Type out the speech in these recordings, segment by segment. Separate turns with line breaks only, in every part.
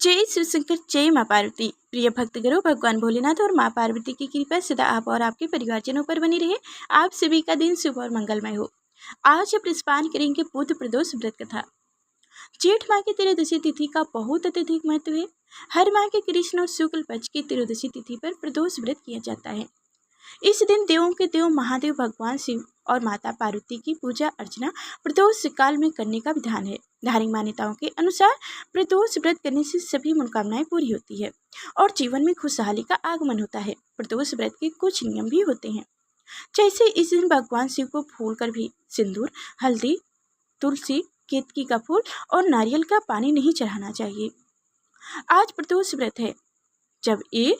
जय शिव शंकर, जय माँ पार्वती। प्रिय भक्तगणों, भगवान भोलेनाथ और माँ पार्वती की कृपा सदा आप और आपके परिवारजनों पर बनी रहे। आप सभी का दिन शुभ और मंगलमय हो। आज हम स्नान करेंगे बुध प्रदोष व्रत कथा। जेठ माह की त्रयोदशी तिथि का बहुत अत्यधिक महत्व है। हर माह के कृष्ण और शुक्ल पक्ष की त्रयोदशी तिथि पर प्रदोष व्रत किया जाता है। इस दिन देवों के देव महादेव भगवान शिव और माता पार्वती की पूजा अर्चना प्रदोष काल में करने का विधान है। धार्मिक मान्यताओं के अनुसार प्रदोष व्रत करने से सभी मनोकामनाएं पूरी होती है और जीवन में खुशहाली का आगमन होता है। प्रदोष व्रत के कुछ नियम भी होते हैं, जैसे इस दिन भगवान शिव को फूल कर भी सिंदूर, हल्दी, तुलसी, केतकी का फूल और नारियल का पानी नहीं चढ़ाना चाहिए। आज प्रदोष व्रत है। जब ये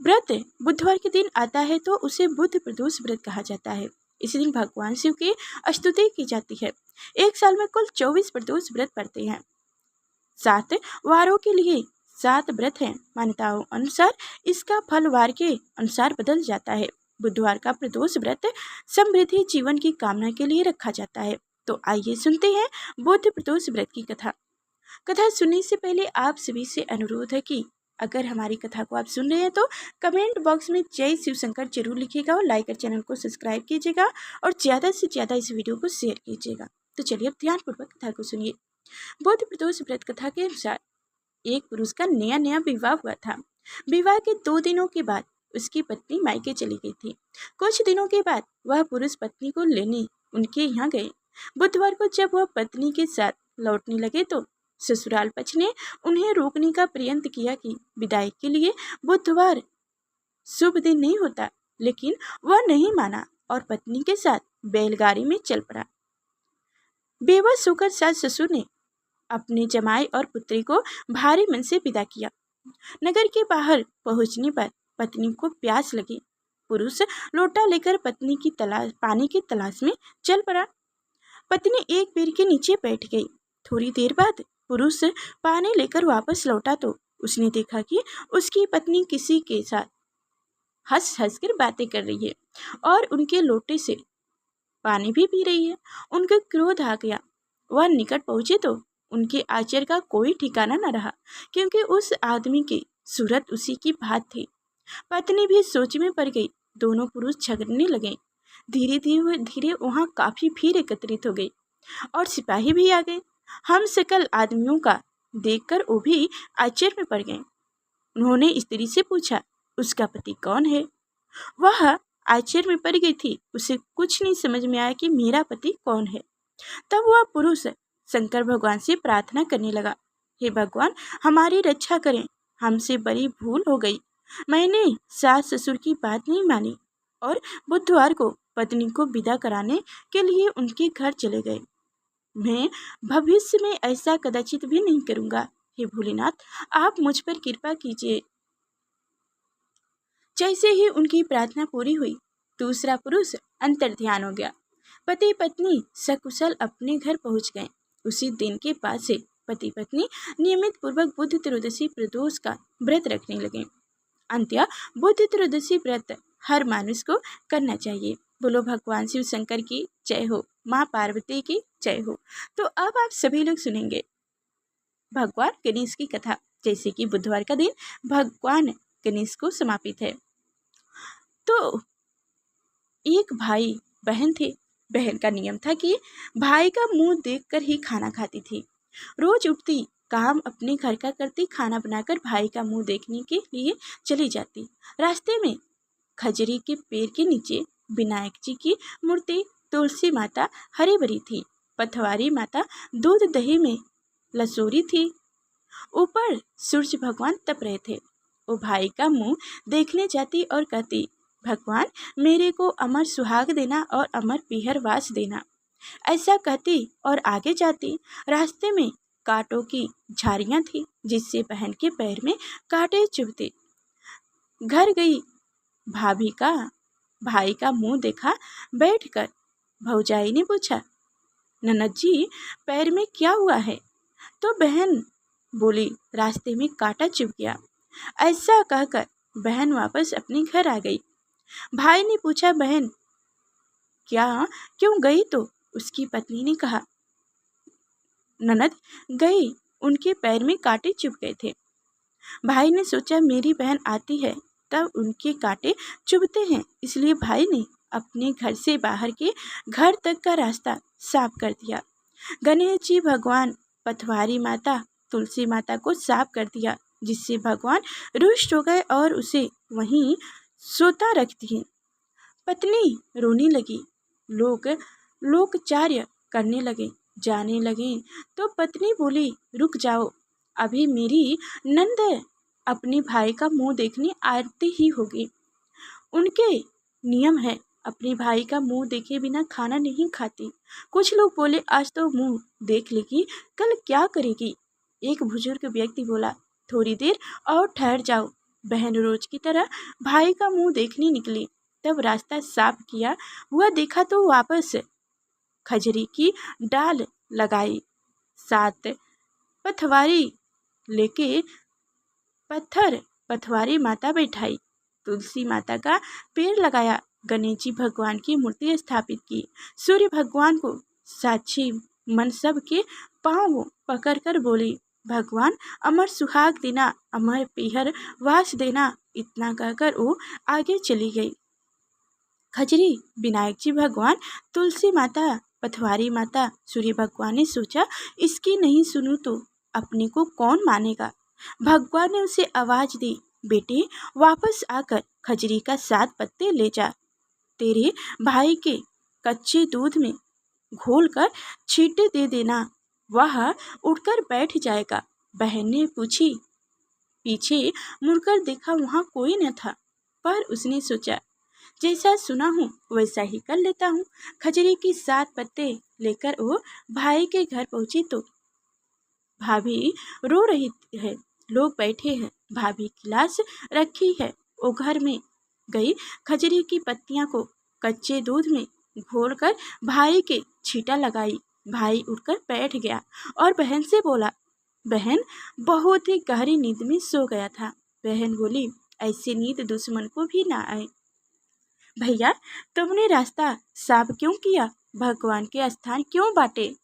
व्रत बुधवार के दिन आता है तो उसे बुध प्रदोष व्रत कहा जाता है। इस दिन भगवान शिव की स्तुति की जाती है। एक साल में कुल 24 प्रदोष व्रत पड़ते हैं। 7 वारों के लिए 7 व्रत हैं। मान्यताओं अनुसार इसका फल वार के अनुसार बदल जाता है। बुधवार का प्रदोष व्रत समृद्धि जीवन की कामना के लिए रखा जाता है। तो आइए सुनते हैं बुध प्रदोष व्रत की कथा। कथा सुनने से पहले आप सभी से अनुरोध है कि अगर हमारी कथा को आप सुन रहे हैं तो कमेंट बॉक्स में जय शिव शंकर जरूर लिखिएगा और लाइक और चैनल को सब्सक्राइब कीजिएगा और ज़्यादा से ज़्यादा इस वीडियो को शेयर कीजिएगा। तो चलिए अब ध्यानपूर्वक कथा को सुनिए। बुध प्रदोष व्रत कथा के अनुसार एक पुरुष का नया विवाह हुआ था। विवाह के 2 दिनों के बाद उसकी पत्नी मायके चली गई थी। कुछ दिनों के बाद वह पुरुष पत्नी को लेने उनके यहाँ गए। बुधवार को जब वह पत्नी के साथ लौटने लगे तो ससुराल पक्ष ने उन्हें रोकने का प्रयत्न किया कि विदाई के लिए बुधवार शुभ दिन नहीं होता, लेकिन वह नहीं माना और पत्नी के साथ बैलगाड़ी में चल पड़ा। बेबस होकर सास ससुर ने अपने जमाई और पुत्री को भारी मन से विदा किया। नगर के बाहर पहुंचने पर पत्नी को प्यास लगी। पुरुष लोटा लेकर पत्नी की पानी की तलाश में चल पड़ा। पत्नी एक पेड़ के नीचे बैठ गई। थोड़ी देर बाद पुरुष पानी लेकर वापस लौटा तो उसने देखा कि उसकी पत्नी किसी के साथ हंस हंस कर बातें कर रही है और उनके लोटे से पानी भी पी रही है। उनका क्रोध आ गया। वह निकट पहुंचे तो उनके आचर का कोई ठिकाना न रहा, क्योंकि उस आदमी की सूरत उसी की भांति थी। पत्नी भी सोच में पड़ गई। दोनों पुरुष झगड़ने लगे। धीरे धीरे वहाँ काफी भीड़ एकत्रित हो गई और सिपाही भी आ गए। हम सकल आदमियों का देखकर वो भी आश्चर्य में पड़ गए। उन्होंने स्त्री से पूछा, उसका पति कौन है? वह आश्चर्य में पड़ गई थी। उसे कुछ नहीं समझ में आया कि मेरा पति कौन है। तब वह पुरुष शंकर भगवान से प्रार्थना करने लगा, हे भगवान, हमारी रक्षा करें। हमसे बड़ी भूल हो गई। मैंने सास ससुर की बात नहीं मानी और बुधवार को पत्नी को विदा कराने के लिए उनके घर चले गए। मैं भविष्य में ऐसा कदाचित भी नहीं करूंगा। हे भोलेनाथ, आप मुझ पर कृपा कीजिए। जैसे ही उनकी प्रार्थना पूरी हुई, दूसरा पुरुष अंतर्ध्यान हो गया। पति पत्नी सकुशल अपने घर पहुंच गए। उसी दिन के बाद से पति पत्नी नियमित पूर्वक बुध त्रयोदशी प्रदोष का व्रत रखने लगे। अंत्य बुध त्रयोदशी व्रत हर मनुष्य को करना चाहिए। बोलो भगवान शिव शंकर की जय हो, माँ पार्वती की जय हो। तो अब आप सभी लोग सुनेंगे भगवान गणेश की कथा। जैसे कि बुधवार का दिन भगवान गणेश को समर्पित है। तो एक भाई बहन थे। बहन का नियम था कि भाई का मुंह देखकर ही खाना खाती थी। रोज उठती, काम अपने घर का करती, खाना बनाकर भाई का मुंह देखने के लिए चली जाती। रास्ते में खजरी के पेड़ के नीचे विनायक जी की मूर्ति, तुलसी माता हरी भरी थी। पथवारी माता दूध दही में लसोरी थी। ऊपर सूर्य भगवान तप रहे थे। वो भाई का मुंह देखने जाती और कहती, भगवान, मेरे को अमर सुहाग देना और अमर पीहर वास देना। ऐसा कहती और आगे जाती। रास्ते में कांटों की झाड़ियां थी, जिससे बहन के पैर में कांटे चुभते। घर गई, भाई का मुंह देखा। बैठकर भौजाई ने पूछा, ननद जी, पैर में क्या हुआ है? तो बहन बोली, रास्ते में कांटा चुभ गया। ऐसा कहकर बहन वापस अपने घर आ गई। भाई ने पूछा, बहन क्यों गई? तो उसकी पत्नी ने कहा, ननद गई, उनके पैर में कांटे चुभ गए थे। भाई ने सोचा मेरी बहन आती है तब उनके कांटे चुभते हैं, इसलिए भाई ने अपने घर से बाहर के घर तक का रास्ता साफ कर दिया। गणेश जी भगवान, पथवारी माता, तुलसी माता को साफ कर दिया, जिससे भगवान रुष्ट हो गए और उसे वहीं सोता रख दिए। पत्नी रोने लगी, लोग लोकचार्य करने लगे, जाने लगे तो पत्नी बोली, रुक जाओ, अभी मेरी नंद अपने भाई का मुंह देखने आती ही होगी। उनके नियम है, अपने भाई का मुंह देखे बिना खाना नहीं खाती। कुछ लोग बोले, आज तो मुंह देख लेगी, कल क्या करेगी। एक बुजुर्ग व्यक्ति बोला, थोड़ी देर और ठहर जाओ। बहन रोज की तरह भाई का मुंह देखने निकली। तब रास्ता साफ किया हुआ देखा तो वापस खजरी की डाल लगाई, साथ पथवारी लेके पथवारी माता बैठाई, तुलसी माता का पेड़ लगाया, गणेश जी भगवान की मूर्ति स्थापित की, सूर्य भगवान को साक्षी मन सब के पांव पकड़कर बोली, भगवान अमर सुहाग देना, अमर पीहर वास देना। इतना कहकर वो आगे चली गई। खजरी, विनायक जी भगवान, तुलसी माता, पथवारी माता, सूर्य भगवान ने सोचा, इसकी नहीं सुनूं तो अपने को कौन मानेगा। भगवान ने उसे आवाज दी, बेटे वापस आकर खजरी का 7 पत्ते ले जा, तेरे भाई के कच्चे दूध में घोलकर छींटे दे देना, वह उठकर बैठ जाएगा। बहन ने पूछी, पीछे मुड़कर देखा, वहाँ कोई न था, पर उसने सोचा, जैसा सुना हूँ वैसा ही कर लेता हूँ। खजरी की 7 पत्ते लेकर वो भाई के घर पहुंची तो भाभी रो रही है, लोग बैठे हैं, भाभी की लाश रखी है। वो घर में गई, खजरी की पत्तियां को कच्चे दूध में घोलकर भाई के छींटा लगाई। भाई उठकर बैठ गया और बहन से बोला, बहन बहुत ही गहरी नींद में सो गया था। बहन बोली, ऐसी नींद दुश्मन को भी ना आए। भैया तुमने रास्ता साफ क्यों किया, भगवान के स्थान क्यों बांटे,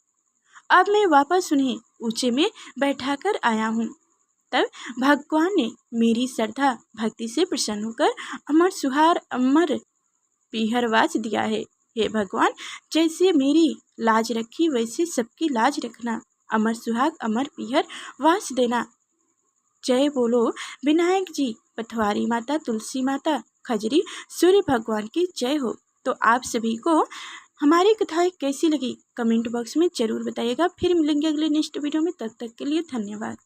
अब मैं वापस उन्हें ऊंचे में बैठाकर आया हूँ। तब भगवान ने मेरी श्रद्धा भक्ति से प्रसन्न होकर अमर सुहार अमर पीहरवास दिया है। हे भगवान, जैसे मेरी लाज रखी वैसे सबकी लाज रखना, अमर सुहाग अमर पीहर वास देना। जय बोलो विनायक जी, पथवारी माता, तुलसी माता, खजरी, सूर्य भगवान की जय हो। तो आप सभी को हमारी कथाएं कैसी लगी कमेंट बॉक्स में ज़रूर बताइएगा। फिर मिलेंगे अगले नेक्स्ट वीडियो में, तब तक के लिए धन्यवाद।